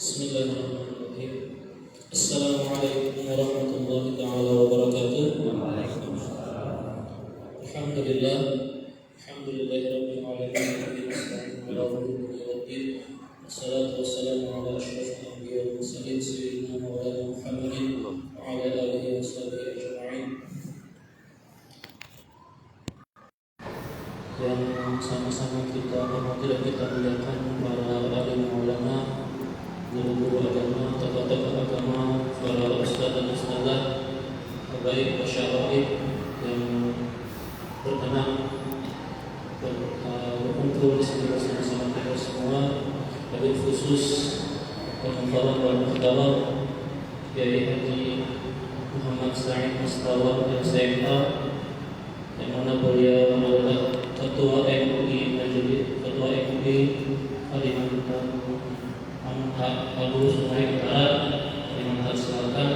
Bismillahirrahmanirrahim. Assalamualaikum warahmatullahi taala wabarakatuh. Alhamdulillah, alhamdulillahirabbil alamin, wassalatu wassalamu ala asyrafil anbiya'i wal mursalin sayyidina Maulana Muhammadin wa ala alihi washabihi ajma'in. Yang sama-sama kita hormati dan kita muliakan para alim ulama, guru-guru agama, tokoh-tokoh agama, para ustaz dan ustazah, habaib masyarakat yang berkenan berkumpul di sini bersama-sama kita semua. Wabil khusus Al-Mukarram wal Mukhtaram Kiai Haji Muhammad Sa'id Mustawa MSIK, yang mana beliau adalah Ketua MUI Majelis, Ketua MUI Kalimantan Hulu Sungai Utara, Kalimantan Selatan,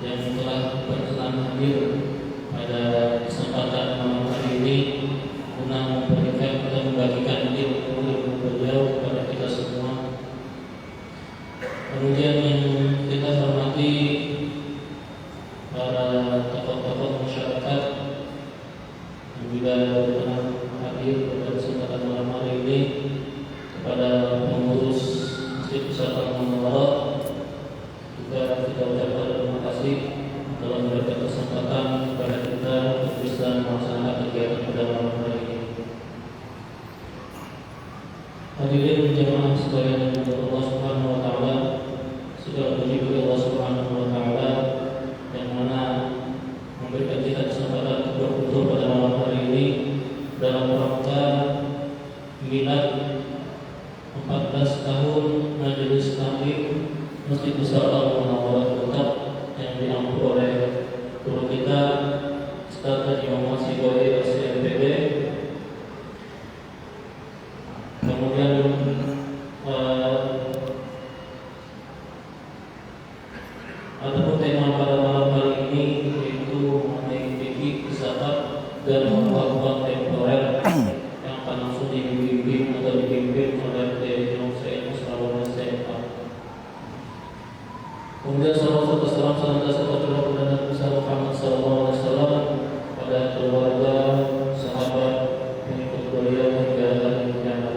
yang telah berkenan hadir pada kesempatan malam hari ini guna memberikan atau membagikan ilmu beliau kepada kita semua. Kemudian yang kita hormati para tokoh-tokoh masyarakat yang juga berkenan hadir pada kesempatan malam hari ini, kepada pengurus Masjid Besar Al-Munawwarah juga kita ucapkan terima kasih telah memberikan kesempatan kepada kita untuk bisa melaksanakan kegiatan pada malam hari ini. Hadirin jemaah sekalian yang Allah Subhanahu wa taala, segala puji bagi Allah Subhanahu wa taala yang mana memberikan kita kesempatan untuk berkumpul pada malam hari ini dalam rangka milad 14 tahun Majelis Taklim Masjid Besar Al-Munawwarah Kota yang diampu oleh guru kita Ustaz Haji Muhammad Sigoy SMPD. Kemudian adapun tema pada malam hari ini yaitu mengenai fikih, zakat dan hukum temporer yang akan langsung dibimbing atau dipimpin oleh Dr. Said Mustawa SMK. Kemudian salam kepada Nabi Muhammad SAW, pada keluarga, sahabat, pengikut beliau hingga hari kiamat.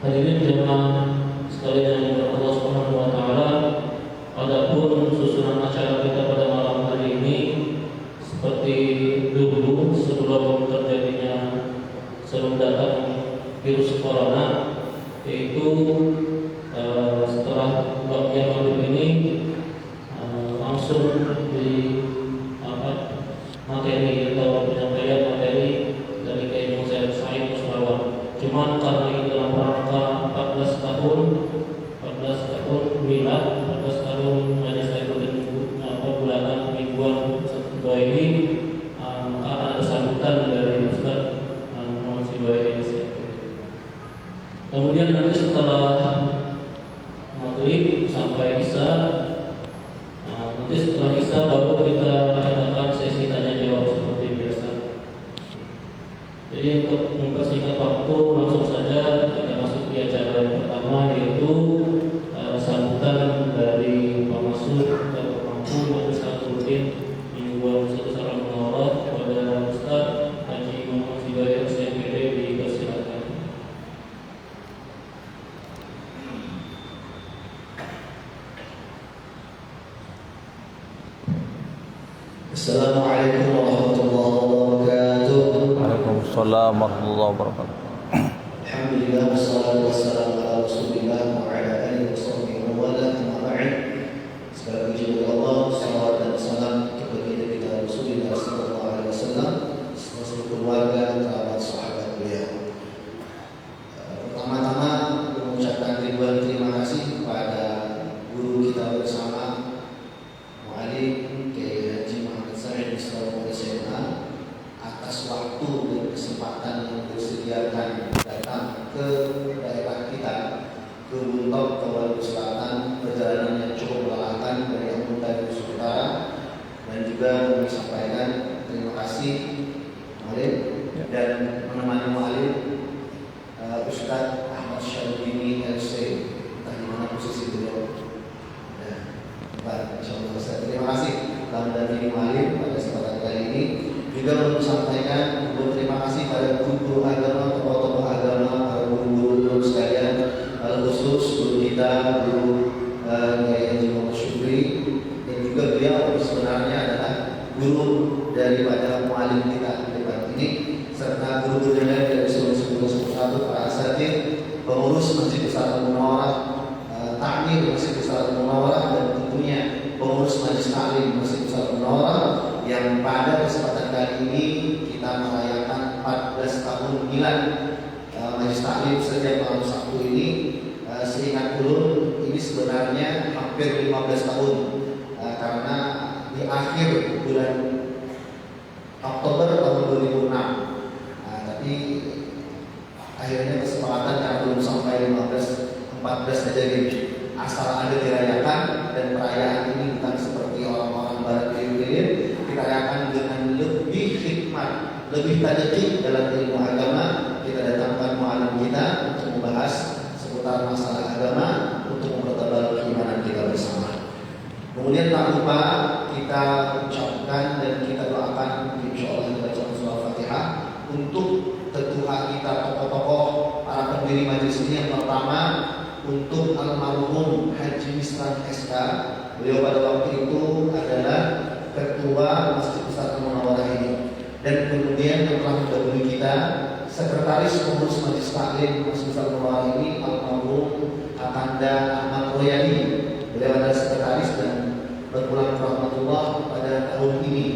Hadirin jemaah sekalian yang dirahmati Allah Subhanahu wa taala, adapun susunan acara kita pada malam hari ini seperti dulu sebelum datang virus corona, yaitu setelah bagian maghrib ini langsung di materi atau penyampaian materi dari Kiai Muhammad Sa'id Mustawa. Cuman karena ini dalam rangka 14 tahun milad, 14 tahun Majelis Taklim bulanan mingguan kedua ini, maka ada sambutan dari Ustaz Muhammad Sigoy. Kemudian nanti setelah maghrib sampai isya, nanti setelah isya baru kita adakan sesi tanya jawab seperti biasa. Jadi untuk mempersingkat waktu, langsung saja kita masuk di acara yang pertama, yaitu sambutan dari Pak Masud atau Pemangku Majelis Taklim mingguan Masjid Besar Al-Munawwarah kepada Ustaz Haji Muhammad Sigoy SMPD. Dipersilakan. Assalamualaikum warahmatullahi wabarakatuh. Waalaikumsalam warahmatullahi wabarakatuh. Alhamdulillah wassalatu wassalamu ala Rasulillah wa ala alihi washabbihi wa wala amma ba'd. Segala puji bagi Allah, salawat dan salam kepada kita Rasulullah sallallahu alaihi wasallam, seluruh keluarga, kerabat, sahabat beliau. Pertama-tama mengucapkan ribuan terima kasih kepada guru kita bersama, Mu'alim Kiai Haji Muhammad Sa'id Mustawa SMK, atas waktu dan kesempatan yang disediakan datang ke daerah kita, ke Buntok, ke Waluyo Selatan, perjalanan yang cukup melelahkan dari Ambon dan Utara, dan juga kami sampaikan terima kasih Mu'alim dan menemani Mu'alim Ustaz Ahmad Syarudini LC kita Guru Kiai Haji Muhammad Syukri, dan juga beliau sebenarnya adalah guru daripada muallim kita di depan ini, serta guru-guru yang lain dari seluruh 11 para asatidz, pengurus Masjid Besar Al-Munawwarah, takmir Masjid Besar Al-Munawwarah, dan tentunya pengurus Majelis Taklim Masjid Besar Al-Munawwarah, yang pada kesempatan kali ini kita merayakan 14 tahun milad Majelis Taklim sejak malam Sabtu ini. Seingat ulun, ini sebenarnya hampir 15 tahun, karena di akhir bulan Oktober tahun 2006, tapi akhirnya kesepakatan karena belum sampai 14 saja gitu. Asal ada dirayakan, dan perayaan ini bukan seperti orang-orang barat keliling, kita rayakan dengan lebih hikmat, lebih tajik dalam ilmu agama. Kita datangkan muallim kita untuk membahas seputar masalah agama, untuk mempertebal keimanan kita bersama. Kemudian tak lupa kita ucapkan dan kita doakan, insyaallah kita baca surah Fatihah untuk tetua kita, tokoh-tokoh para pendiri majelis ini. Yang pertama untuk almarhum Haji Misran SK. Beliau pada waktu itu adalah ketua Masjid Besar Al-Munawwarah ini, dan kemudian yang telah mendahului kita, sekretaris pengurus Majelis Taklim Masjid Besar Al-Munawwarah ini, almarhum Akanda Ahmad Royani. Beliau adalah sekretaris dan berpulang ke rahmatullah pada tahun ini,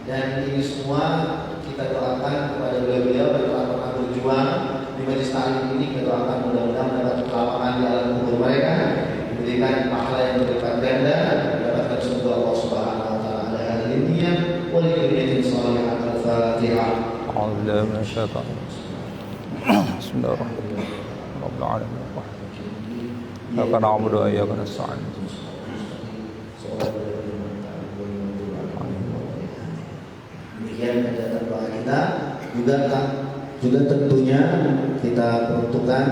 dan ini semua kita doakan kepada beliau-beliau yang telah pernah berjuang di Majelis Taklim ini. Kita doakan mudah-mudahan mendapat kelapangan di alam kubur mereka, diberikan pahala yang berlipat ganda, mendapatkan surga Allah Subhanahu wa taala ala hadhihi dunya wa li kulli shalihin. Al-Fatihah. أعوذ بالله من الشيطان بسم الله الرحمن الرحيم رب العالمين إياك نعبد وإياك نستعين Demikian kegiatan doa kita. Juga tentunya kita peruntukkan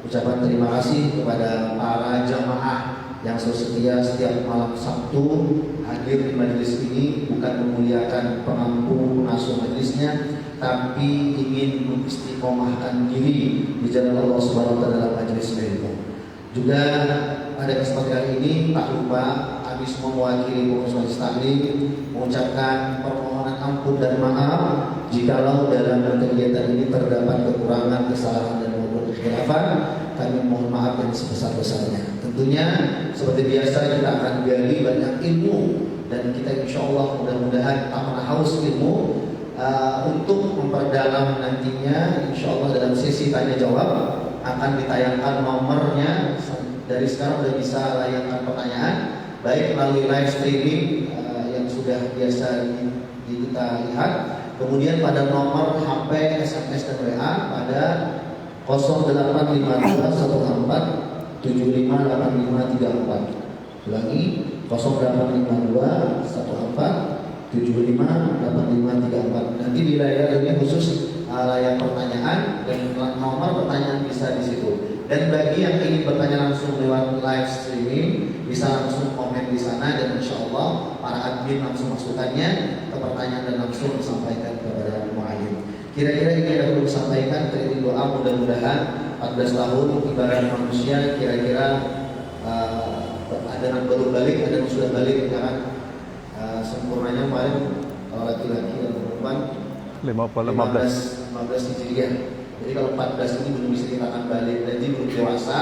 ucapan terima kasih kepada para jamaah yang setia setiap malam Sabtu hadir di majelis ini, bukan memuliakan pengampu pengasuh majelisnya, tapi ingin mengistiqomahkan diri di jalan Allah Subhanahu wa taala dalam majelis ilmu. Juga pada kesempatan kali ini tak lupa kami semua mewakili pengurus Majelis Taklim mengucapkan permohonan ampun dan maaf jikalau dalam kegiatan ini terdapat kekurangan, kesalahan dan maupun kekhilafan. Kami mohon maaf yang sebesar-besarnya. Tentunya seperti biasa kita akan gali banyak ilmu, dan kita insya Allah mudah-mudahan tak pernah haus ilmu. Untuk memperdalam nantinya, insya Allah dalam sesi tanya jawab akan ditayangkan nomornya. Dari sekarang sudah bisa layangkan pertanyaan, baik melalui live streaming yang sudah biasa kita lihat, kemudian pada nomor HP, SMS dan WA pada 085214758534. Ulangi, 085214758534. Nanti di layar ini khusus layar pertanyaan, dan nomor pertanyaan bisa di situ. Dan bagi yang ingin bertanya langsung lewat live streaming, bisa langsung komen di sana, dan insya Allah para admin langsung masukannya ke pertanyaan dan langsung disampaikan kepada muallim. Kira-kira ini yang perlu disampaikan, teriring doa mudah-mudahan 14 tahun ibarat manusia, kira-kira ada yang baru balik, ada yang sudah balik, kan? Sempurnanya kemarin kalau laki-laki dan perempuan 15 Hijriah. Jadi kalau 14 ini belum bisa dikatakan balik, jadi belum dewasa,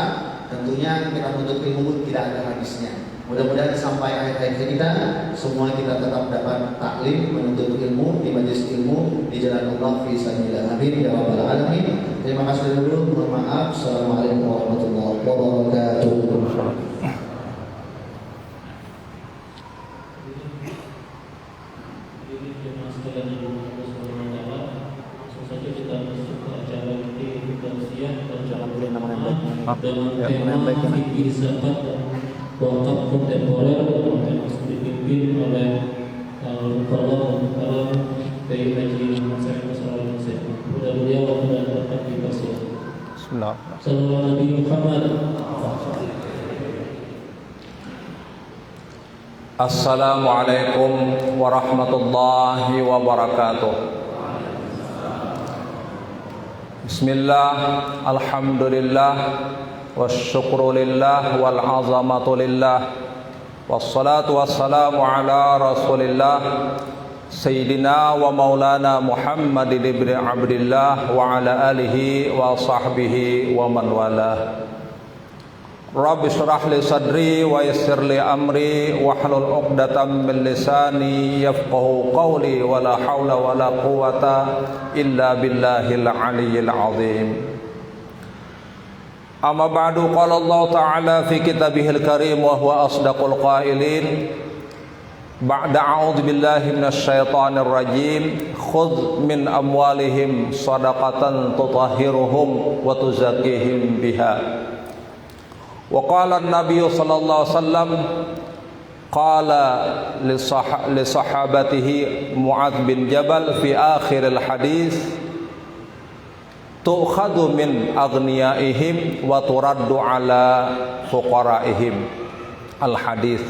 tentunya kita menuntut ilmu tidak ada habisnya. Mudah-mudahan sampai akhir-akhir kita semua kita tetap dapat taklim, menuntut ilmu di majelis ilmu di jalan Allah fi sabilillah. Amin ya rabbal alamin. Terima kasih dulu, mohon maaf. Assalamualaikum warahmatullahi wabarakatuh. Dengan tema fikih zakat wakaf kontemporer yang dipimpin oleh Kepala Kiai Haji Muhammad Syukri. Mudah beliau dan dapat dipersilakan. Bismillah. Sallallahu Nabi Muhammad. Assalamualaikum warahmatullahi wabarakatuh. Bismillah, alhamdulillah, والشكر لله والعظمة لله والصلاة والسلام على رسول الله سيدنا ومولانا محمد بن عبد الله وعلى آله وصحبه ومن والاه رب اشرح لي صدري ويسر لي أمري واحلل عقدة من لساني يفقهوا قولي ولا حول ولا قوة إلا بالله العلي العظيم أما بعد قال الله تعالى في كتابه الكريم وهو أصدق القائلين بعد أعوذ بالله من الشيطان الرجيم خذ من أموالهم صدقة تطهرهم وتزكيهم بها وقال النبي صلى الله عليه وسلم قال لصحابته معاذ بن جبل في آخر الحديث تؤخذ من أغنيائهم وترد على فقرائهم الحديث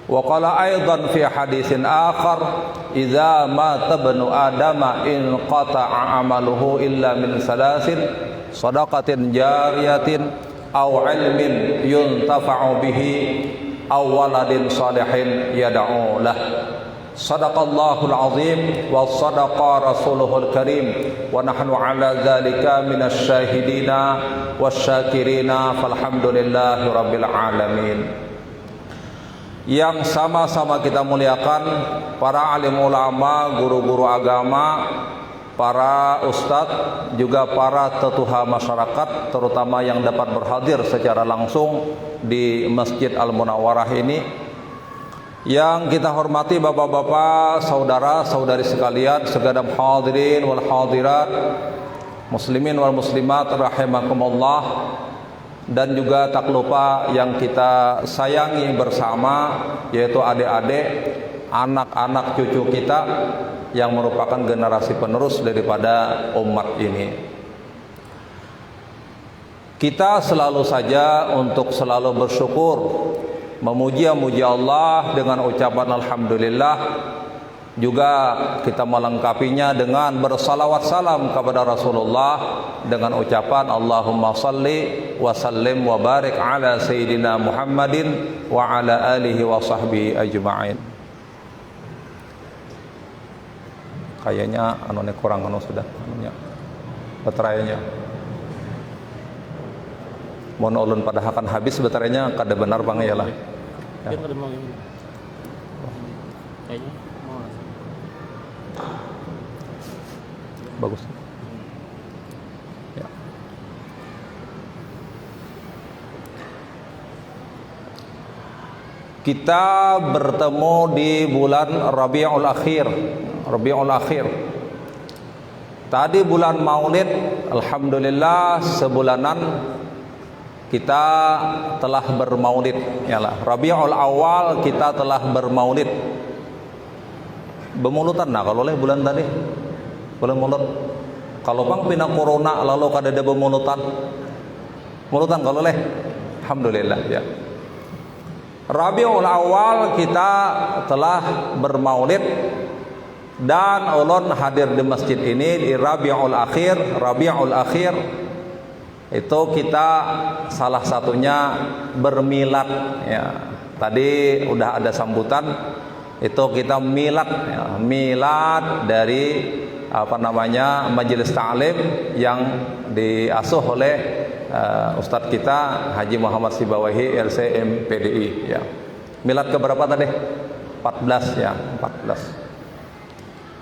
وقال أيضا في حديث آخر إذا مات ابن آدم انقطع عمله إلا من ثلاث صدقة جارية أو علم ينتفع به أو ولد صالح يدعو له صدق الله العظيم وصدق رسوله الكريم ونحن على ذلك من الشاهدين والشاكرين فالحمد لله رب العالمين. Yang sama-sama kita muliakan para alim ulama, guru-guru agama, para ustadz, juga para tetuha masyarakat, terutama yang dapat berhadir secara langsung di Masjid Al-Munawwarah ini. Yang kita hormati bapak-bapak, saudara-saudari sekalian, segenap hadirin wal hadirat, muslimin wal muslimat rahimakumullah, dan juga tak lupa yang kita sayangi bersama, yaitu adik-adik, anak-anak cucu kita yang merupakan generasi penerus daripada umat ini. Kita selalu saja untuk selalu bersyukur, memuji Allah dengan ucapan alhamdulillah. Juga kita melengkapinya dengan bersalawat salam kepada Rasulullah dengan ucapan Allahumma salli wa sallim wa barik ala sayyidina Muhammadin wa ala alihi wa sahbihi ajma'in. Kayaknya anunya kurang sudah anunya baterainya. Mohon ulun pada akan habis baterainya kada benar bang ya lah. Ya. Bagus. Ya. Kita bertemu di bulan Rabiul Akhir. Tadi bulan Maulid, alhamdulillah sebulanan kita telah bermaulid. Yalah, Rabiul Awal kita telah bermaulid. Bemulutan nah kalau oleh bulan tadi. Bulan mulut. Kalau bang pindah corona lalu kada ada bemulutan. Mulutan kalau oleh. Alhamdulillah ya. Rabiul Awal kita telah bermaulid dan ulun hadir di masjid ini di Rabiul Akhir itu kita salah satunya bermilad ya. Tadi udah ada sambutan itu kita milad ya. Milad dari majelis ta'lim yang diasuh oleh Ustadz kita Haji Muhammad Sibawahi LCM PDI ya. Milad ke berapa tadi? 14 ya, 14.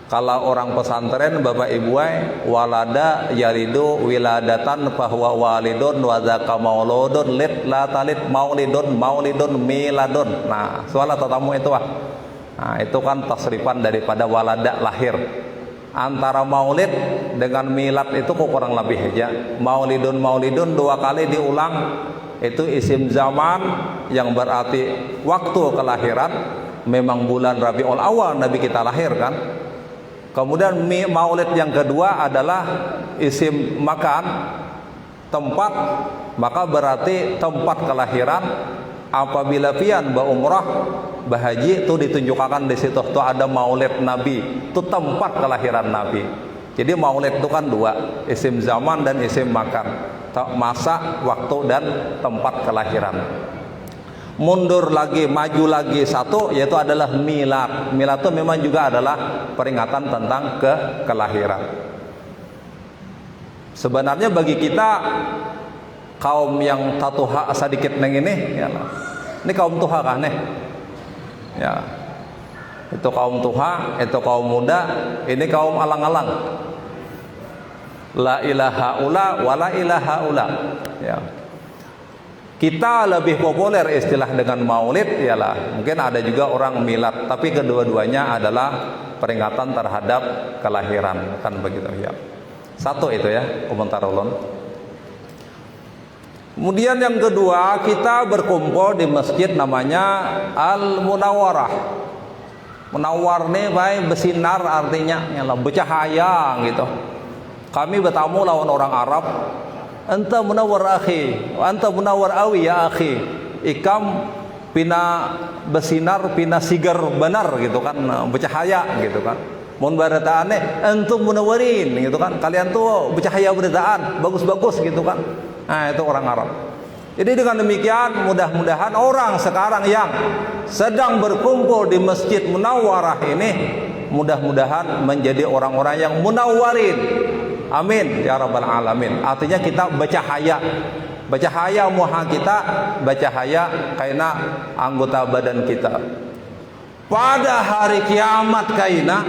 Kalau orang pesantren Bapak Ibu walada yalidu wiladatan bahwa walidun wa zaka mauludun lid la talid maulidun miladun. Nah, soal tatamu itu Nah, itu kan tasrifan daripada walada lahir. Antara maulid dengan milad itu kok kurang lebih aja. Maulidun dua kali diulang. Itu isim zaman yang berarti waktu kelahiran. Memang bulan Rabiul Awal Nabi kita lahir kan. Kemudian maulid yang kedua adalah isim makan, tempat, maka berarti tempat kelahiran. Apabila pian umrah bahaji itu ditunjukkan di situ tuh ada maulid Nabi, itu tempat kelahiran Nabi. Jadi maulid itu kan dua, isim zaman dan isim makan. masa, waktu dan tempat kelahiran. Mundur lagi, maju lagi satu, yaitu adalah milad. Milad itu memang juga adalah peringatan tentang kelahiran. Sebenarnya bagi kita kaum yang tatuha sedikit neng ini, ya, ini kaum tuha kah nih? Ya, itu kaum tuha, itu kaum muda, ini kaum alang-alang. La ilaha ula wa la ilaha ula. Ya. Kita lebih populer istilah dengan maulid, ialah mungkin ada juga orang milad, tapi kedua-duanya adalah peringatan terhadap kelahiran, kan begitu ya. Satu itu ya, komentar ulun. Kemudian yang kedua, kita berkumpul di masjid namanya Al-Munawwarah. Munawwar nih baik bersinar, artinya ialah bercahaya gitu. Kami bertamu lawan orang Arab. Anta munawwar akhi, anta munawwar awi ya akhi. Ikam pina bersinar, pina sigar benar gitu kan, bercahaya gitu kan. Mun barataane antum munawwarin gitu kan. Kalian tuh bercahaya berataan, bagus-bagus gitu kan. Nah, itu orang Arab. Jadi dengan demikian mudah-mudahan orang sekarang yang sedang berkumpul di Masjid Munawwarah ini mudah-mudahan menjadi orang-orang yang munawwarin. Amin ya rabbal alamin. Artinya kita bercahaya. Bercahaya muha kita, bercahaya kaina anggota badan kita. Pada hari kiamat kaina,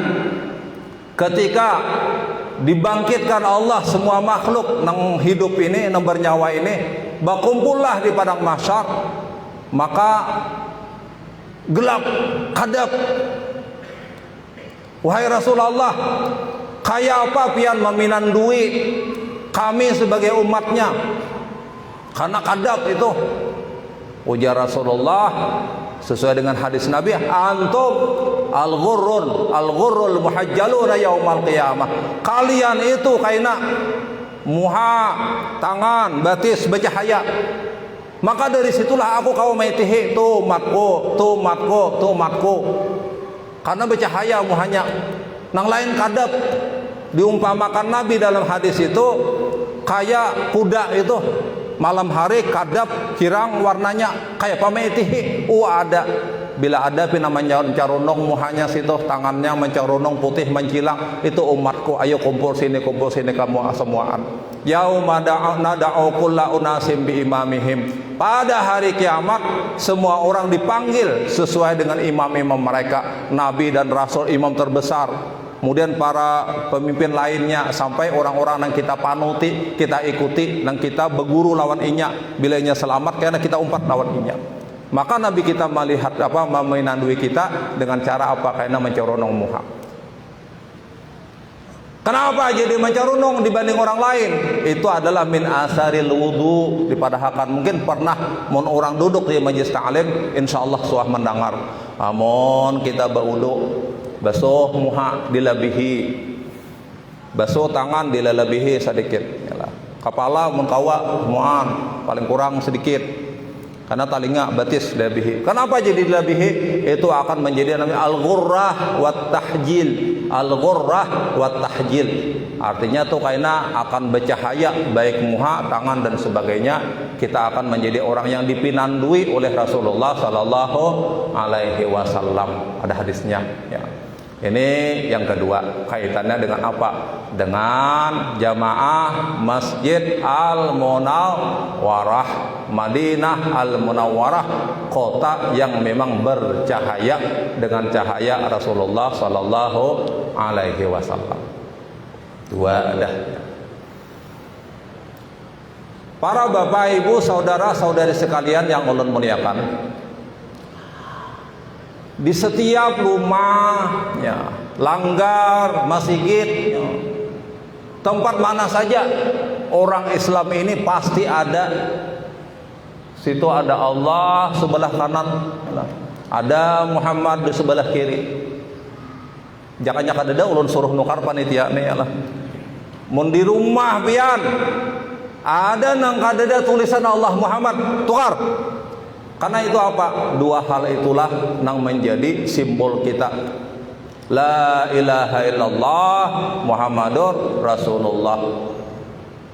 ketika dibangkitkan Allah semua makhluk nang hidup ini, nang bernyawa ini, berkumpullah di padang mahsyar, maka gelap kadap. Wahai Rasulullah, kaya apa pian meminan duit kami sebagai umatnya, karena kadap itu. Ujar Rasulullah sesuai dengan hadis Nabi, antum al-ghurrul muhajjaluna yaumal qiyamah. Kalian itu kaina muha, tangan, batis bercahaya. Maka dari situlah aku kau maitihi tu matku. Karena bercahaya muhanya. Nang lain kadap. Diumpamakan Nabi dalam hadis itu kayak kuda itu malam hari kadap kirang warnanya kayak pametihi. Ada bila ada pina mencarunong muhanya situ, tangannya mencarunong putih mencilang, itu umatku. Ayo kumpul sini kamu semuaan. Yauma nada'u kulla unasim bi imamihim. Pada hari kiamat semua orang dipanggil sesuai dengan imam-imam mereka, nabi dan rasul, imam terbesar. Kemudian para pemimpin lainnya, sampai orang-orang yang kita panuti, kita ikuti, dan kita berguru lawan inya. Bila inya selamat, karena kita umpat lawan inya. Maka Nabi kita melihat meminandui kita dengan cara apa? Karena mencorong muha. Kenapa jadi mencorong dibanding orang lain? Itu adalah min asaril wudu, dipadahkan. Mungkin pernah orang duduk di majlis ta'lim, insyaallah suah mendengar. Amun kita berwudu, basuh muha dilabihi, basuh tangan dilalabihi sedikit. Kepala mengkawa muan paling kurang sedikit, karena talinga batis dilabihi. Kenapa jadi dilabihi? Itu akan menjadi namanya al-ghurrah wat tahjil. Al-ghurrah wat tahjil artinya tuh kaina akan bercahaya baik muha, tangan dan sebagainya. Kita akan menjadi orang yang dipinandui oleh Rasulullah sallallahu alaihi wasallam. Ada hadisnya ya. Ini yang kedua, kaitannya dengan apa? Dengan jamaah Masjid Al-Munawwarah, Madinah Al-Munawwarah, kota yang memang bercahaya dengan cahaya Rasulullah sallallahu alaihi wasallam. Dua dah. Para bapak, ibu, saudara-saudari sekalian yang ulun muliakan, di setiap rumah, ya, langgar, masjid, ya, tempat mana saja orang Islam ini pasti ada. Situ ada Allah sebelah kanan, ada Muhammad di sebelah kiri. Jangan ada ulun suruh nukar panitia nih lah. Mun di rumah pian ada nang kadada tulisan Allah Muhammad, tukar. Karena itu apa? Dua hal itulah yang menjadi simbol kita. La ilaha illallah Muhammadur Rasulullah.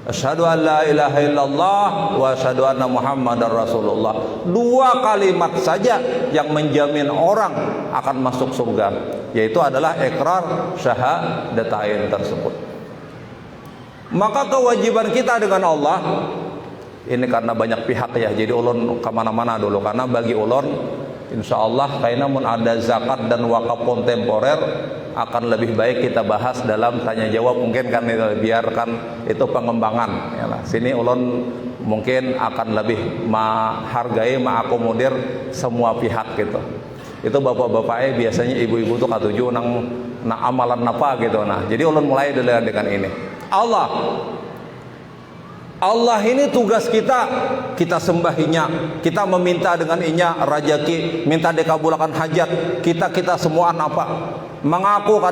Asyhadu an la ilaha illallah wa asyhadu anna Muhammadar Rasulullah. Dua kalimat saja yang menjamin orang akan masuk surga, yaitu adalah ikrar syahadatain tersebut. Maka kewajiban kita dengan Allah ini karena banyak pihak ya, jadi ulun kemana-mana dulu, karena bagi ulun insya Allah kayaknya mun ada zakat dan wakaf kontemporer akan lebih baik kita bahas dalam tanya jawab mungkin kan, itu biarkan itu pengembangan ya lah. Sini ulun mungkin akan lebih menghargai, mengakomodir semua pihak gitu. Itu bapak-bapaknya biasanya ibu-ibu tuh katuju nang amalan apa gitu. Nah jadi ulun mulai dulu dengan ini. Allah ini tugas kita sembahinya, kita meminta dengan inya rajaki, minta dikabulkan hajat kita semua apa? Mengaku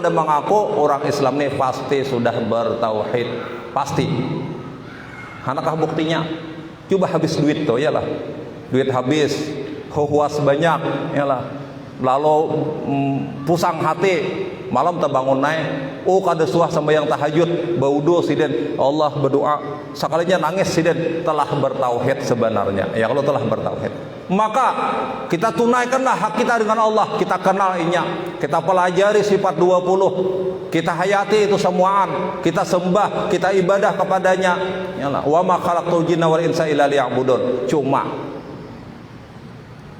orang Islam ini pasti sudah bertauhid, pasti. Manakah buktinya? Coba habis duit tuh ya lah, duit habis, huas banyak ya lah, lalu pusang hati, malam terbangun naik, kada suah sembahyang tahajud, baudo siden, Allah berdoa, sekalinya nangis siden, telah bertauhid sebenarnya. Ya kalau telah bertauhid, maka kita tunaikanlah hak kita dengan Allah, kita kenal inya, kita pelajari sifat 20, kita hayati itu semuaan, kita sembah, kita ibadah kepadanya. Yalah, wa ma khalaqtul jinna wal insa illa liya'budun. Cuma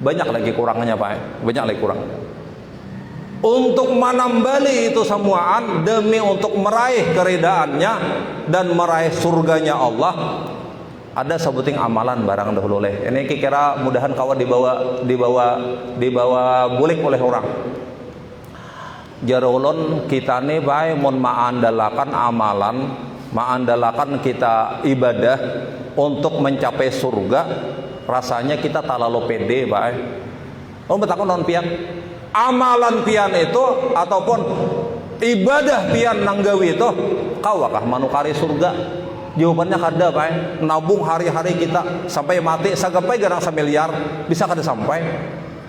banyak lagi kurangnya Pak, banyak lagi kurangnya. Untuk menambali itu semuaan demi untuk meraih keredaannya dan meraih surganya Allah, ada sebuting amalan barang dahulu leh. Ini kira mudahan kawan dibawa bulik oleh orang. Jarulun kita nih bae mun maandalakan amalan, maandalakan kita ibadah untuk mencapai surga, rasanya kita terlalu pede bae. Oh betakon non pian. Amalan pian itu ataupun ibadah pian nanggawi itu kawakah manukari surga? Jawabannya kada Pak. Nabung hari-hari kita sampai mati sampai garang samiliar bisa kada sampai.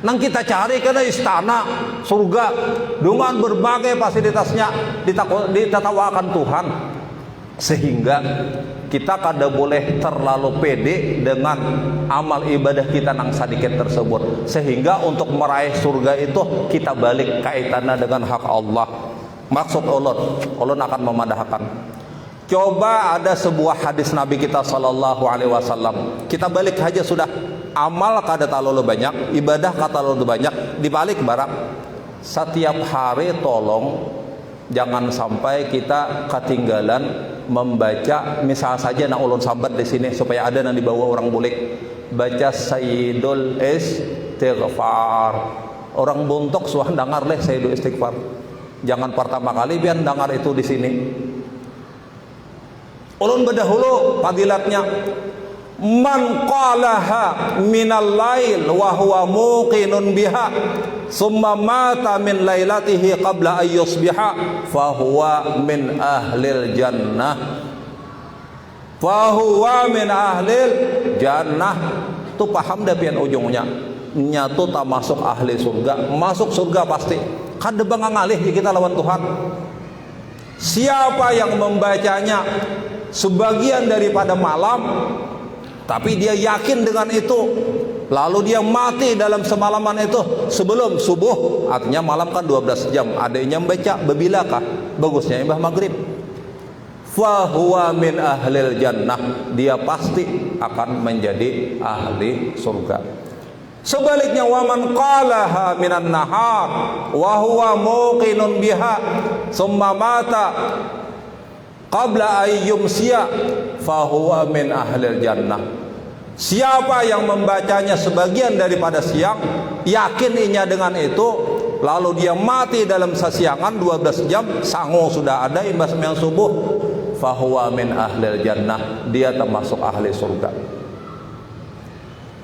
Nang kita cari kada istana surga dengan berbagai fasilitasnya ditatawakan Tuhan, sehingga kita kada boleh terlalu pede dengan amal ibadah kita nang sedikit tersebut, sehingga untuk meraih surga itu kita balik kaitannya dengan hak Allah. Maksud ulun akan memadahkan. Coba ada sebuah hadis Nabi kita sallallahu alaihi wasallam. Kita balik aja sudah. Amal kada terlalu banyak, ibadah kada terlalu banyak, dibalik barang. Setiap hari tolong jangan sampai kita ketinggalan membaca, misal saja nak ulun sambat di sini supaya ada yang dibawa orang bulik, baca Sayyidul Istighfar. Orang buntok suah dengar leh Sayyidul Istighfar. Jangan pertama kali biar dengar itu di sini. Ulun berdahulu fadilatnya, man qalaha minal lail wa huwa muqinun biha summa mata min lailatihi qabla ay yusbiha fahuwa min ahlil jannah, fahuwa min ahlil jannah. Tu paham dah pian ujungnya, nyatu tak masuk ahli surga, masuk surga pasti. Kada bang ngalih kita lawan Tuhan. Siapa yang membacanya sebagian daripada malam, tapi dia yakin dengan itu, lalu dia mati dalam semalaman itu sebelum subuh, artinya malam kan 12 jam, adanya membaca bebilakah, bagusnya imbah maghrib, fahuwa min ahlil jannah, dia pasti akan menjadi ahli surga. Sebaliknya, waman qalaha minan nahar wa huwa muqinun biha summa mata qabla ayyumsiya fahuwa min ahlil jannah. Siapa yang membacanya sebagian daripada siang, yakin inya dengan itu, lalu dia mati dalam sesiangan 12 jam, sangu sudah ada imbas sembahyang subuh, fahuwa min ahlil jannah, dia termasuk ahli surga.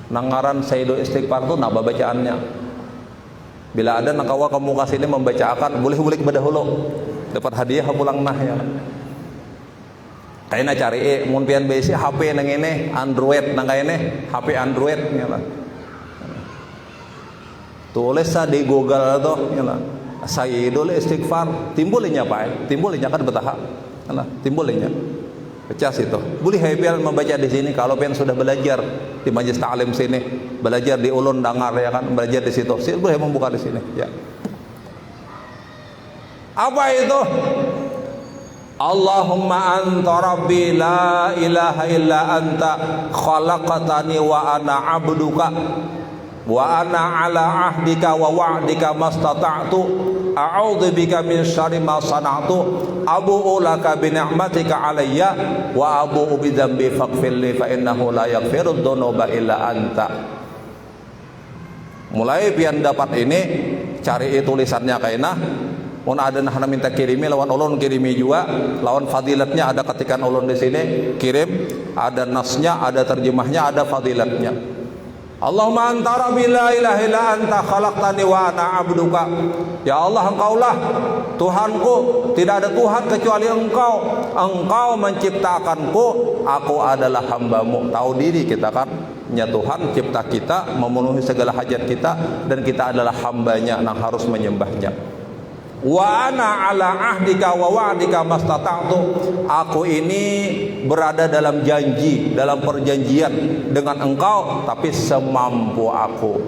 Nangaran Sayyidul Istighfar itu napa bacaannya? Bila ada nakawa kamu kasih ini membacakan, boleh-boleh berdahulu dapat hadiah pulang nah ya. Kayaknya cari mun pian besi HP nang ini Android nang kayaknya HP Android ya lah. Tulis sa di Google tuh ya lah. Sayyidul Istighfar timbulnya Pak, timbulnya kan betah. Nah, timbulnya. Baca situ. Boleh pian membaca di sini kalau pian sudah belajar di majelis ta'lim sini, belajar di ulun dangar ya kan, belajar di situ. Boleh membuka di sini ya. Apa itu? Allahumma anta rabbi la ilaha illa anta khalaqtani wa ana abduka wa ana ala ahdika wa wa'dika mastata'tu a'udzu bika min syarri ma sana'tu abu'u laka bi ni'matika alayya wa abu'u bi dzambi faghfir li fa innahu la yaghfiru dzunuba illa anta. Mulai pian dapat ini cari tulisannya kaina. Mun ada nah minta kirimi lawan ulun kirimi juga, lawan fadilatnya ada ketikan ulun di sini kirim, ada nasnya, ada terjemahnya, ada fadilatnya. Allahumma anta rabbi la ilaha illa anta khalaqtani wa ana abduka. Ya Allah, engkaulah Tuhanku, tidak ada Tuhan kecuali engkau. Engkau menciptakanku, aku adalah hambamu. Tahu diri kita kan, ya Tuhan cipta kita, memenuhi segala hajat kita, dan kita adalah hambanya yang harus menyembahnya. Wa ana ala ahdika wa wa'dika mastata'tu. Aku ini berada dalam janji, dalam perjanjian dengan engkau, tapi semampu aku.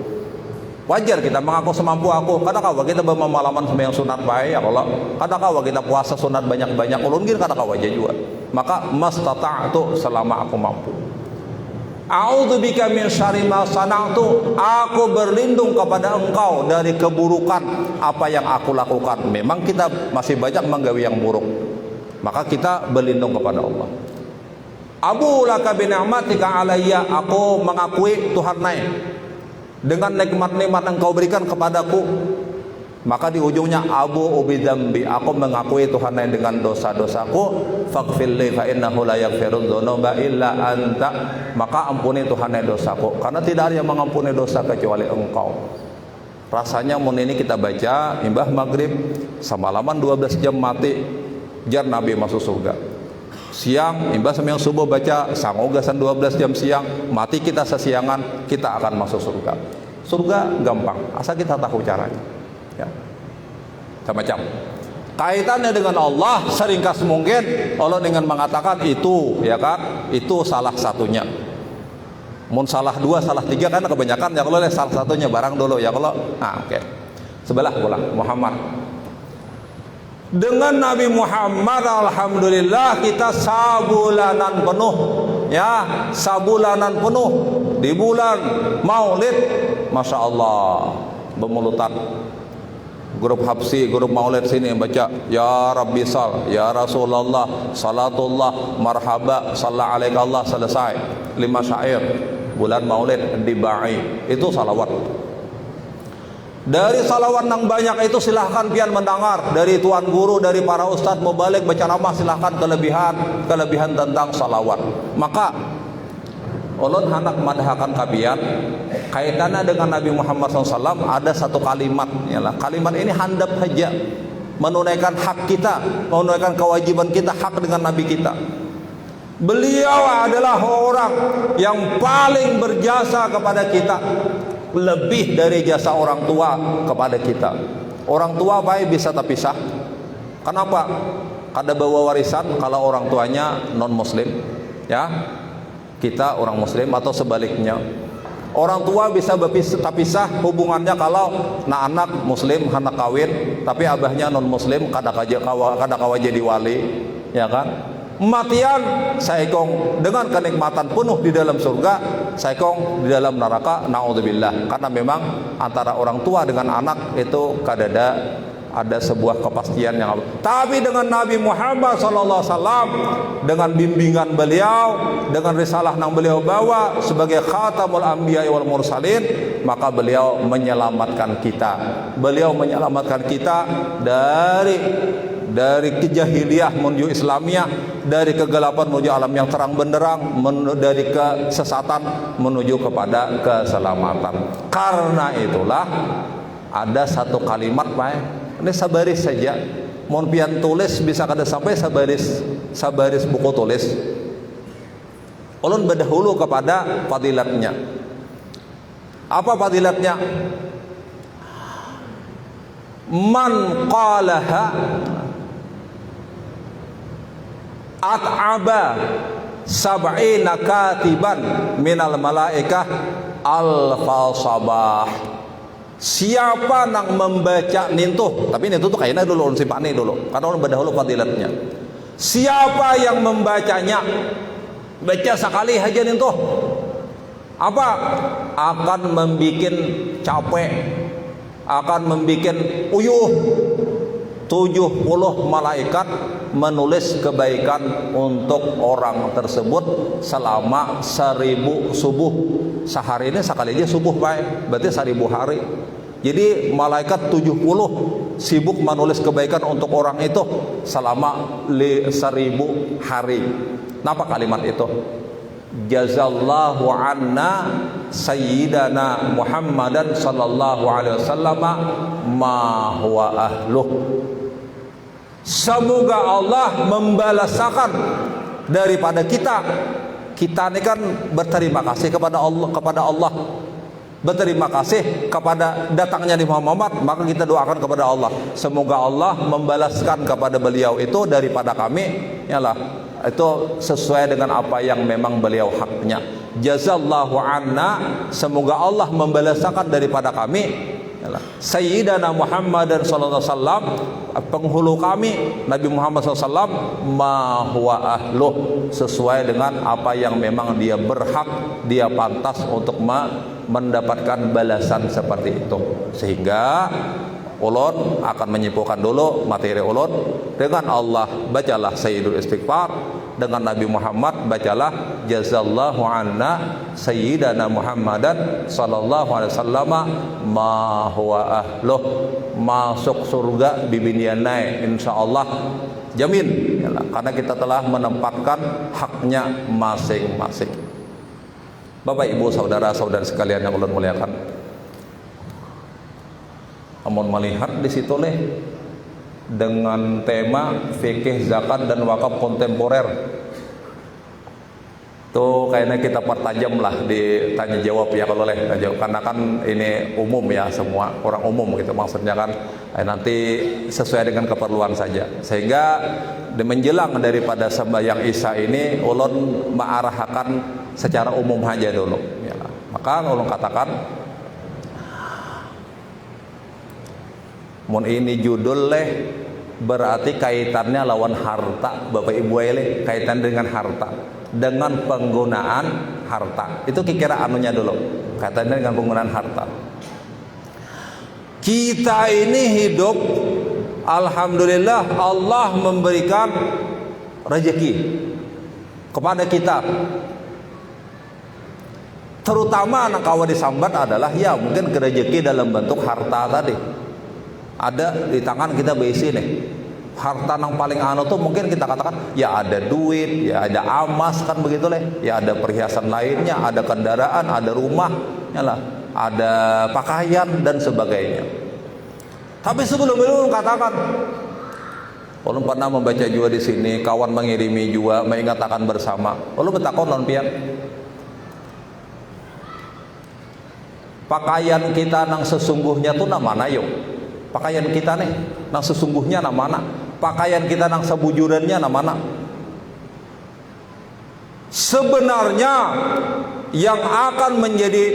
Wajar kita mengaku semampu aku. Kadang-kadang kita bermalaman sembahyang sunat baik ya Allah. Kadang-kadang kita puasa sunat banyak-banyak. Ulun gini kadang-kadang wajar juga. Maka mastata'tu, selama aku mampu. A'udzu bika min syarri ma sana'tu. Aku berlindung kepada engkau dari keburukan apa yang aku lakukan. Memang kita masih banyak menggawi yang buruk, maka kita berlindung kepada Allah. Abu laka bi ni'matika alayya. Aku mengakui Tuhan naik dengan nikmat-nikmat engkau berikan kepadaku. Maka di ujungnya abu ubi dzambi, aku mengakui Tuhan naik dengan dosa-dosaku. Faghfir li fa innahu la yaghfiru dzunuba illa anta. Maka ampuni Tuhan naik dosaku, karena tidak ada yang mengampuni dosa kecuali engkau. Rasanya mun ini kita baca imbah maghrib semalaman 12 jam mati jar Nabi masuk surga. Siang imbah sembahyang subuh baca sangogasan 12 jam siang, mati kita sesiangan, kita akan masuk surga. Surga gampang asal kita tahu caranya ya. Macam kaitannya dengan Allah seringkas mungkin Allah dengan mengatakan itu ya kan, itu salah satunya. Mun salah dua, salah tiga kan kebanyakan ya kalau salah satunya barang dulu ya kalau. Nah oke. Sebelah pulang Muhammad. Dengan Nabi Muhammad alhamdulillah kita sabulanan penuh ya, sabulanan penuh di bulan Maulid. Masya Allah bermulutan grup Habsi, grup Maulid sini baca ya Rabbi sal, ya Rasulullah, salatullah, marhaba, salla alaika Allah, selesai 5 syair bulan Maulid dibai. Itu salawat. Dari salawat yang banyak itu silahkan pian mendengar dari tuan guru, dari para ustadz mubalik baca ramah, silahkan kelebihan tentang salawat. Maka ulun hendak madhakan kabian kaitannya dengan Nabi Muhammad SAW. Ada satu kalimat yalah. Kalimat ini handap saja menunaikan hak kita, menunaikan kewajiban kita, hak dengan Nabi kita. Beliau adalah orang yang paling berjasa kepada kita, lebih dari jasa orang tua kepada kita. Orang tua baik bisa terpisah. Kenapa? Kada bawa warisan kalau orang tuanya non muslim ya, kita orang muslim, atau sebaliknya orang tua bisa berpisah hubungannya kalau anak muslim anak kawin tapi abahnya non muslim, kada kawa jadi wali ya kan. Matian saikong dengan kenikmatan penuh di dalam surga, saikong di dalam neraka, naudzubillah. Karena memang antara orang tua dengan anak itu kadada ada sebuah kepastian yang. Tapi dengan Nabi Muhammad SAW, dengan bimbingan beliau, dengan risalah yang beliau bawa sebagai khatamul anbiya wal mursalin, maka beliau menyelamatkan kita. Beliau menyelamatkan kita dari kejahiliyah menuju Islamiyah, dari kegelapan menuju alam yang terang benderang, dari kesesatan menuju kepada keselamatan. Karena itulah ada satu kalimat Pak. Ini sabaris saja. Mohon pian tulis bisa kada sampai sabaris buku tulis. Ulun berdahulu kepada fadilatnya. Apa fadilatnya? Man qalaha at'aba sab'ina katiban minal malaikah al-falsabah. Siapa nang membaca nintuh, tapi nintuh tuh kayaknya dulu ulun simpani dulu, karena ulun berdahulu fadilatnya. Siapa yang membacanya, baca sekali aja nintuh, apa? Akan membikin capek, akan membikin uyuh. 70 malaikat menulis kebaikan untuk orang tersebut selama 1000 subuh. Sehari ini sekali aja subuh Pak, berarti 1000 hari. Jadi malaikat 70 sibuk menulis kebaikan untuk orang itu selama 1000 hari. Napa kalimat itu? Jazallahu anna sayyidana Muhammadan sallallahu alaihi wasallam ma huwa ahluh. Semoga Allah membalaskan daripada kita. Kita ini kan berterima kasih kepada Allah, berterima kasih kepada datangnya Nabi Muhammad, maka kita doakan kepada Allah, semoga Allah membalaskan kepada beliau itu daripada kami, yalah, itu sesuai dengan apa yang memang beliau haknya. Jazallahu anna, semoga Allah membalaskan daripada kami, yalah, Sayyidana Muhammad dan sallallahu alaihi wasallam, penghulu kami Nabi Muhammad SAW, ma huwa ahluh, sesuai dengan apa yang memang dia berhak, dia pantas untuk mendapatkan balasan seperti itu. Sehingga ulun akan menyimpulkan dulu materi ulun dengan Allah, bacalah Sayyidul Istighfar, dengan Nabi Muhammad bacalah jazallahu anna sayyidana Muhammadan sallallahu alaihi wasallam ma huwa ahluh, masuk surga bibinianai insyaallah jamin, karena kita telah menempatkan haknya masing-masing. Bapak Ibu saudara-saudari sekalian yang ulun muliakan, amun melihat di situ dengan tema fikih zakat dan wakaf kontemporer, tuh kayaknya kita pertajam lah di tanya jawab ya kalau karena kan ini umum ya, semua orang umum gitu, maksudnya kan nanti sesuai dengan keperluan saja. Sehingga menjelang daripada sembahyang Isya ini ulun mengarahkan secara umum aja dulu ya. Maka ulun katakan, mun ini judul berarti kaitannya lawan harta Bapak Ibu kaitan dengan harta, dengan penggunaan harta. Itu kira anunya dulu, kaitannya dengan penggunaan harta. Kita ini hidup, alhamdulillah Allah memberikan rezeki kepada kita. Terutama anak kawan disambat adalah ya mungkin rezeki dalam bentuk harta tadi. Ada di tangan kita berisi harta yang paling anu tuh mungkin kita katakan ya ada duit, ya ada emas kan begitu ya ada perhiasan lainnya, ada kendaraan, ada rumah, yalah, ada pakaian dan sebagainya. Tapi sebelum itu katakan, ulun pernah membaca juga di sini, kawan mengirimi juga mengatakan bersama. Ulun bertakon non pian, pakaian kita nang sesungguhnya tuh namana yuk. Pakaian kita nang sesungguhnya namana? Pakaian kita nang sebujurannya namana? Sebenarnya yang akan menjadi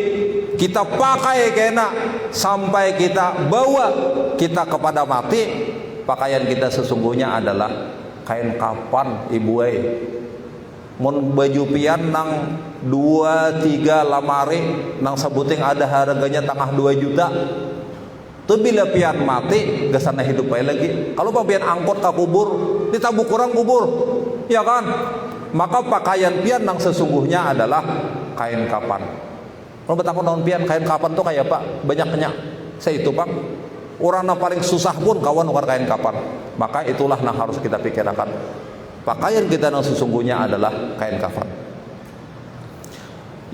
kita pakai kena sampai kita bawa kita kepada mati, pakaian kita sesungguhnya adalah kain kapan ibu mun baju pian nang 2-3 lamari nang sebuting ada harganya tengah 2 juta. Tuh bila pian mati gesana hidup lagi. Kalau pian angkot ke kubur, ditabuk kurang kubur, ya kan? Maka pakaian pian yang sesungguhnya adalah kain kapan. Kalau betapa naon pian kain kapan tuh kayak Pak banyaknya. Saya itu Pak, orang yang paling susah pun kawan ukar kain kapan. Maka itulah yang harus kita pikirkan. Pakaian kita yang sesungguhnya adalah kain kapan.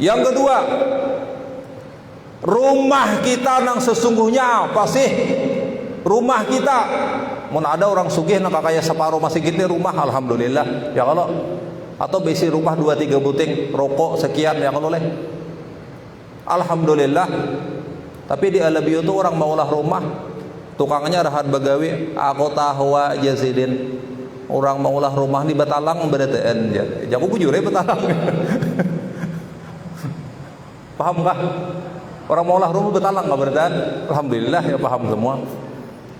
Yang kedua, rumah kita nang sesungguhnya apa sih? Rumah kita, mun ada orang sugih nang kakaya separuh masih gini rumah, alhamdulillah ya kalau, atau besi rumah 2-3 buting rokok sekian ya kalau alhamdulillah. Tapi di Alabiyo tuh orang maulah rumah, tukangnya rahat bagawi, aku tahu jazidin Orang mau ulah rumah di Batalang berarti jago bujure Batalang. Paham kah? Orang mau ulah rumah Batalang nggak berarti? Alhamdulillah ya paham semua.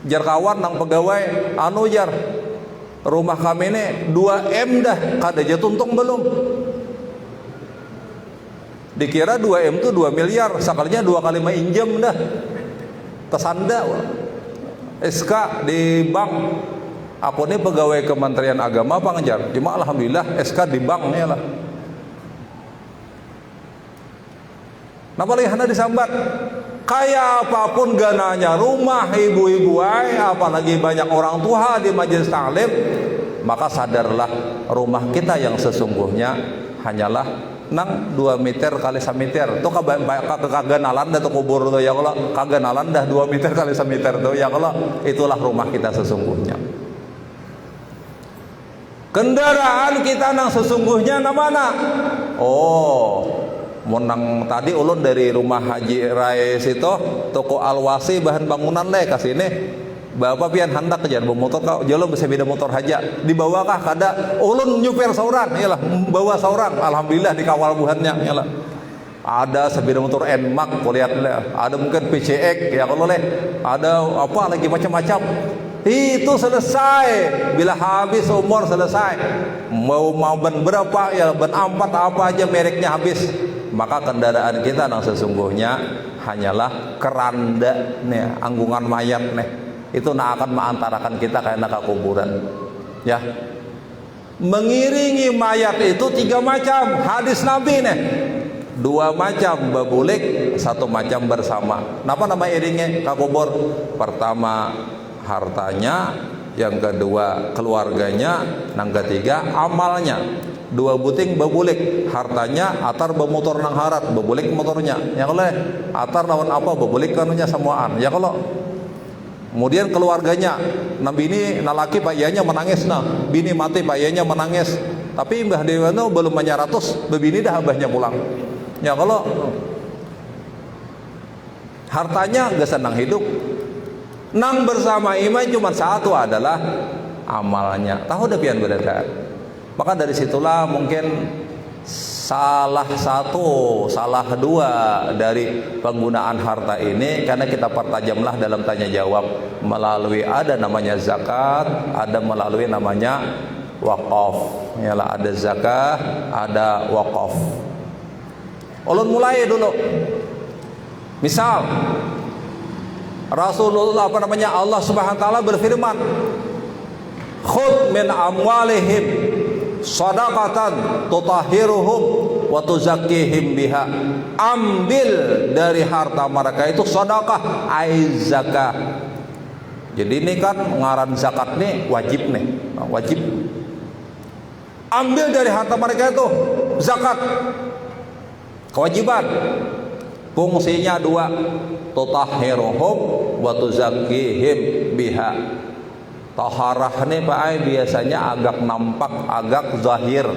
Jar kawan nang pegawai anu jar rumah kami ini 2M dah kada aja tuntung belum. Dikira 2M tuh 2 miliar, sakalnya 2 kali mainjem dah. Kesanda SK di bank. Aku ini pegawai Kementerian Agama Bang Jar. Cuma alhamdulillah SK di bank nih lah. Napa lihana disambat? Kayak apapun gananya rumah ibu-ibu apalagi banyak orang tua di majelis taklim, maka sadarlah rumah kita yang sesungguhnya hanyalah nang 2 meter kali 1 meter. Tuh kaganalan dah tuh kubur tuh ya Allah, kaganalan dah 2 meter kali 1 meter tuh ya Allah, itulah rumah kita sesungguhnya. Kendaraan kita nang sesungguhnya na mana? Oh, menang tadi ulun dari rumah Haji Rais itu toko Alwasi bahan bangunan deh kasih ini. Bapak pian hendak kejar bermotor kau jalo bisa beda motor haja dibawa kah kada ulun nyuper seorang iyalah bawa seorang alhamdulillah dikawal buhannya iyalah ada sepeda motor Nmax kau lihat ada mungkin PCX ya kalau leh ada apa lagi macam-macam itu selesai bila habis umur selesai mau ban berapa ya ban 4 apa aja mereknya habis maka kendaraan kita yang sesungguhnya hanyalah keranda nih anggungan mayat nih itu akan mengantarakan kita karena ke kuburan ya. Mengiringi mayat itu 3 macam hadis Nabi nih 2 macam babulik 1 macam bersama. Napa nama iringnya ke kubur? Pertama hartanya, yang kedua keluarganya, yang ketiga amalnya. 2 buting babulik hartanya atar bermotor nang harat babulik motornya ya kalau atar lawan apa babulik kanunya semuaan ya kalau kemudian keluarganya nah bini nalaki pak iyanya menangis nah bini mati pak iyanya menangis tapi Mbah Dewano belum banyak ratus bebini dah abahnya pulang ya kalau hartanya gak senang hidup nang bersama iman cuma 1 adalah amalnya tahu udah pian berada. Maka dari situlah mungkin salah 2 dari penggunaan harta ini karena kita pertajamlah dalam tanya jawab melalui ada namanya zakat, ada melalui namanya wakaf. Yalah ada zakat, ada wakaf. Ulun mulai dulu. Misal Rasulullah Allah Subhanahu wa taala berfirman, "Khudh min amwalihim shadaqatan tutahhiruhum wa tuzakkihim biha." Ambil dari harta mereka itu sedekah ai zakat. Jadi ini kan ngaran zakat nih wajib nih, wajib. Ambil dari harta mereka itu zakat. Kewajiban. Fungsinya 2, tutahhiruhum wa tuzakkihim biha. Taharah nih Pak Ai biasanya agak nampak, agak zahir.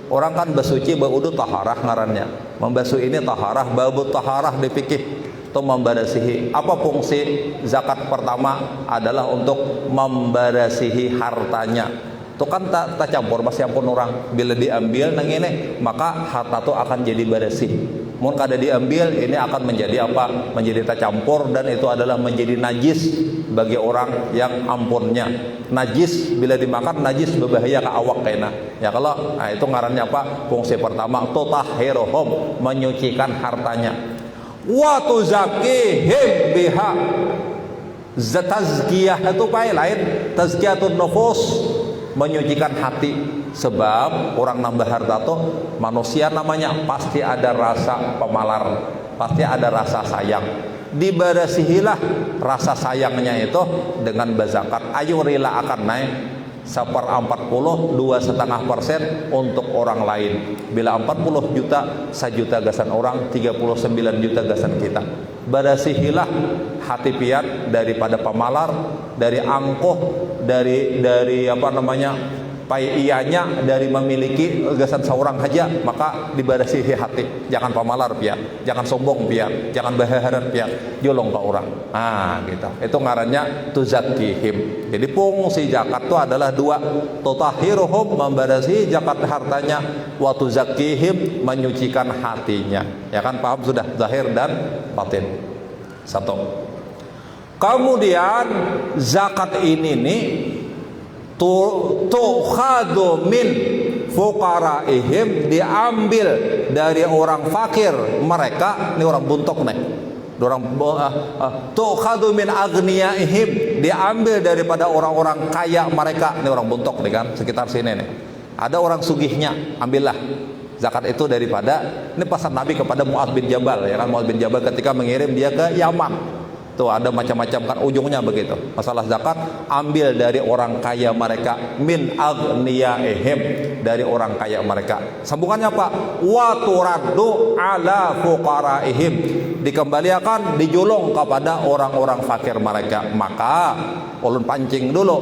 Orang kan bersuci berudu taharah ngarannya. Membasuh ini taharah, babu taharah dipikir itu membarasihi. Apa fungsi zakat pertama adalah untuk membarasihi hartanya. Itu kan tak campur masih ampun orang. Bila diambil nang ini maka harta itu akan jadi bersih. Mun kada diambil ini akan menjadi apa? Menjadi tercampur dan itu adalah menjadi najis bagi orang yang ampunnya. Najis bila dimakan najis berbahaya ke awak kena. Ya kalau itu ngarannya apa? Fungsi pertama tutahhiruhum menyucikan hartanya. Wa tuzakkihim biha. Tazkiyah itu lain, tazkiyatun nufus menyucikan hati. Sebab orang nambah harta tuh manusia namanya pasti ada rasa pemalar, pasti ada rasa sayang. Dibarasihilah rasa sayangnya itu dengan berzakat. Ayo rela akan naik 1/40 2,5% untuk orang lain. Bila 40 juta 1 juta gasan orang, 39 juta gasan kita. Barasihilah hati piat daripada pemalar, dari angkuh, dari apa namanya pai ianya dari memiliki gagasan seorang aja, maka dibarasi hati. Jangan pamalar pian, jangan sombong pian, jangan baharan pian, jolong ke orang. Ah gitu. Itu ngarannya tuzakihim. Jadi fungsi zakat itu adalah dua, tutahiruhum, membarasi zakat hartanya, wa tuzakihim, menyucikan hatinya. Ya kan, paham sudah, zahir dan batin. Satu. Kemudian zakat ini nih tukhadu min fuqaraihim, diambil dari orang fakir mereka, ini orang buntok nih. Orang tukhadu min agniyaihim, diambil daripada orang-orang kaya mereka, ini orang buntok nih kan, sekitar sini nih. Ada orang sugihnya, ambillah zakat itu daripada, ini pesan Nabi kepada Mu'adz bin Jabal, ya kan, Mu'adz bin Jabal ketika mengirim dia ke Yaman. Tuh ada macam-macam kan ujungnya begitu. Masalah zakat, ambil dari orang kaya mereka, min agniyaihim, dari orang kaya mereka. Sambungannya apa? Wa turaddu ala fuqaraihim, dikembalikan, dijulung kepada orang-orang fakir mereka. Maka ulun pancing dulu,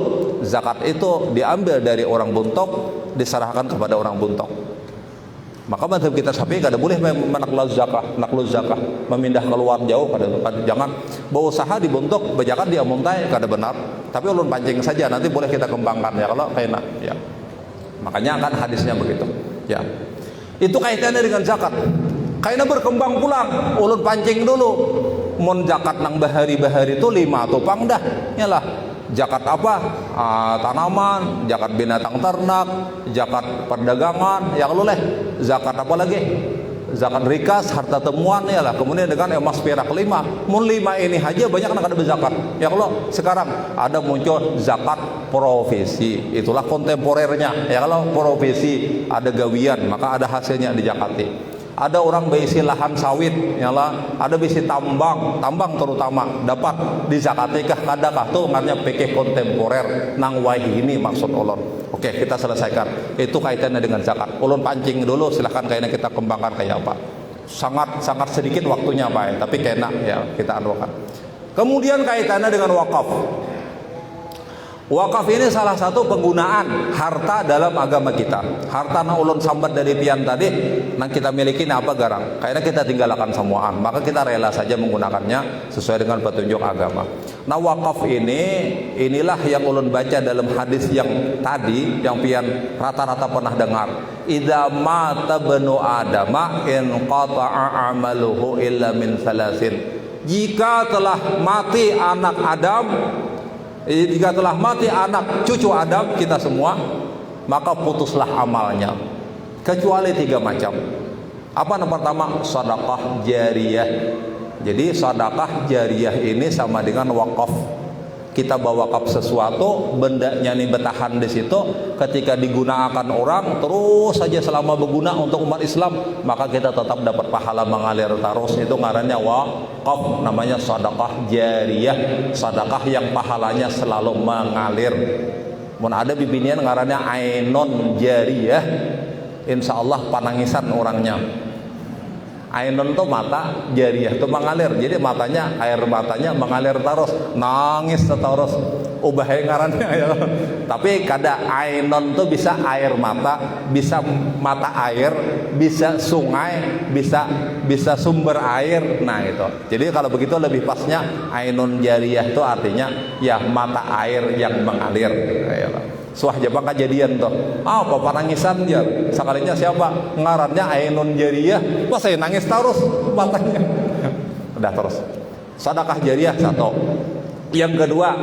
zakat itu diambil dari orang buntok, diserahkan kepada orang buntok. Maka mazhab kita Syafi'i kada boleh menakluz zakah, memindah keluar jauh, kada jangan berusaha dibuntuk, bejakan dia muntai, kada benar. Tapi ulun pancing saja, nanti boleh kita kembangkan ya kalau kena ya. Makanya akan hadisnya begitu. Ya. Itu kaitannya dengan zakat. Kayaknya berkembang pulang, ulun pancing dulu. Mun zakat nang bahari-bahari itu 5 tupang dah. Yalah. Zakat apa? Tanaman, zakat binatang ternak, zakat perdagangan, yang luleh. Zakat apa lagi? Zakat rikas, harta temuan ya lah. Kemudian dengan emas perak 5. Mun 5 ini aja banyak nak ada berzakat. Ya kalau sekarang ada muncul zakat profesi, itulah kontemporernya. Ya kalau profesi ada gawian, maka ada hasilnya dijakati. Ada orang berisi lahan sawit, yalah, ada berisi tambang terutama dapat dizakatikah kadakah, tuh ngarnya pikir kontemporer nang wahi ini maksud ulun. Oke, kita selesaikan. Itu kaitannya dengan zakat. Ulun pancing dulu, silahkan kayaknya kita kembangkan kayak apa. Sangat sedikit waktunya Pak, tapi kena ya kita anukan. Kemudian kaitannya dengan wakaf. Wakaf ini salah satu penggunaan harta dalam agama kita. Harta na ulun sambat dari pian tadi, nang kita miliki ini apa garang? Kayaknya kita tinggalkan semuaan, maka kita rela saja menggunakannya sesuai dengan petunjuk agama. Nah wakaf inilah yang ulun baca dalam hadis yang tadi, yang pian rata-rata pernah dengar. Idza mata banu adama in qata'a amaluhu illa min salasin. Jika telah mati anak Adam, jika telah mati anak cucu Adam, kita semua, maka putuslah amalnya kecuali 3 macam. Apa yang pertama? Sedekah jariyah. Jadi sedekah jariyah ini sama dengan wakaf. Kita bawa wakaf sesuatu, bendanya ini bertahan di situ, ketika digunakan orang terus saja selama berguna untuk umat Islam, maka kita tetap dapat pahala mengalir terus. Itu ngarannya wakaf, namanya sedekah jariyah, sedekah yang pahalanya selalu mengalir. Mun ada bibinian ngarannya ainon jariyah, insya Allah panangisan orangnya. Ainun tuh mata, jariyah tuh mengalir. Jadi matanya, air matanya mengalir terus, nangis terus. Ubahnya ngarannya ya. Tapi kada ainun tuh bisa air mata, bisa mata air, bisa sungai, bisa sumber air. Nah itu. Jadi kalau begitu lebih pasnya ainun jariyah itu artinya ya mata air yang mengalir. Ya. Suah Jepang kejadian tuh. Apa panangisan dia? Sekalinya siapa? Ngarannya ainun jariyah. Wah saya nangis terus matanya. Udah terus. Sedekah jariyah satu. Yang kedua,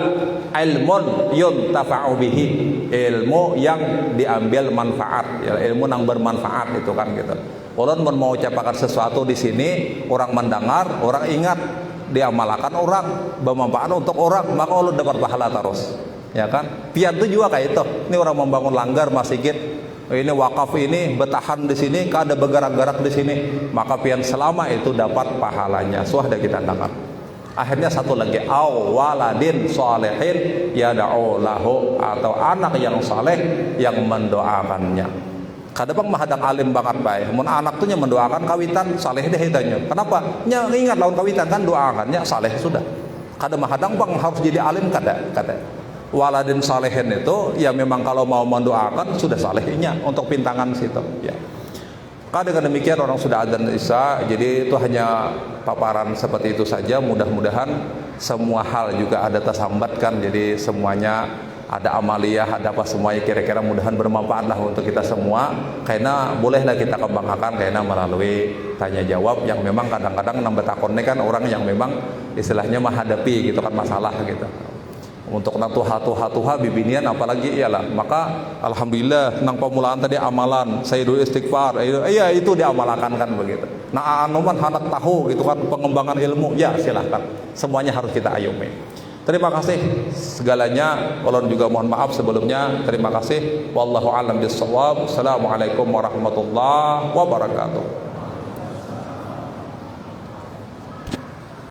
ilmun yuntafa'u bihi, ilmu yang diambil manfaat, ya, ilmu yang bermanfaat itu kan gitu. Ulun mau ucapkan sesuatu di sini, orang mendengar, orang ingat, diamalkan orang, bermanfaat untuk orang, maka ulun dapat pahala terus. Ya kan? Pian itu juga kayak itu. Ini orang membangun langgar masjid, ini wakaf ini bertahan di sini, kada bergerak-gerak di sini, maka pian selama itu dapat pahalanya. Sudah kita dengar. Akhirnya satu lagi, awaladin solehin yada'u lahu, atau anak yang saleh yang mendoakannya. Kadang mahadang alim banget baik. Mun anak tuh mendoakan kawitan saleh deh hitanya. Kenapa? Nya ingat lawan kawitan kan doakannya saleh sudah. Kadang mahadang bang harus jadi alim kada. waladin salehin itu ya memang kalau mau mendoakan sudah salehnya untuk pintangan situ ya. Dengan demikian orang sudah adzan isya, jadi itu hanya paparan seperti itu saja. Mudah-mudahan semua hal juga ada tersambatkan, jadi semuanya ada amaliyah, ada apa semuanya kira-kira mudahan bermanfaat lah untuk kita semua. Karena bolehlah kita kembangkan karena melalui tanya jawab yang memang kadang-kadang nambah takonnya kan orang yang memang istilahnya menghadapi gitu kan masalah gitu. Untuk nang tuha bibinian apalagi iyalah, maka alhamdulillah nang pemulaan tadi amalan sayyidul istighfar iya itu diamalkan kan begitu. Nah anuman hanak tahu gitu kan pengembangan ilmu ya silahkan semuanya harus kita ayumi. Terima kasih segalanya. Ulun juga mohon maaf sebelumnya. Terima kasih. Wallahu a'lam bishawab. Assalamualaikum warahmatullahi wabarakatuh.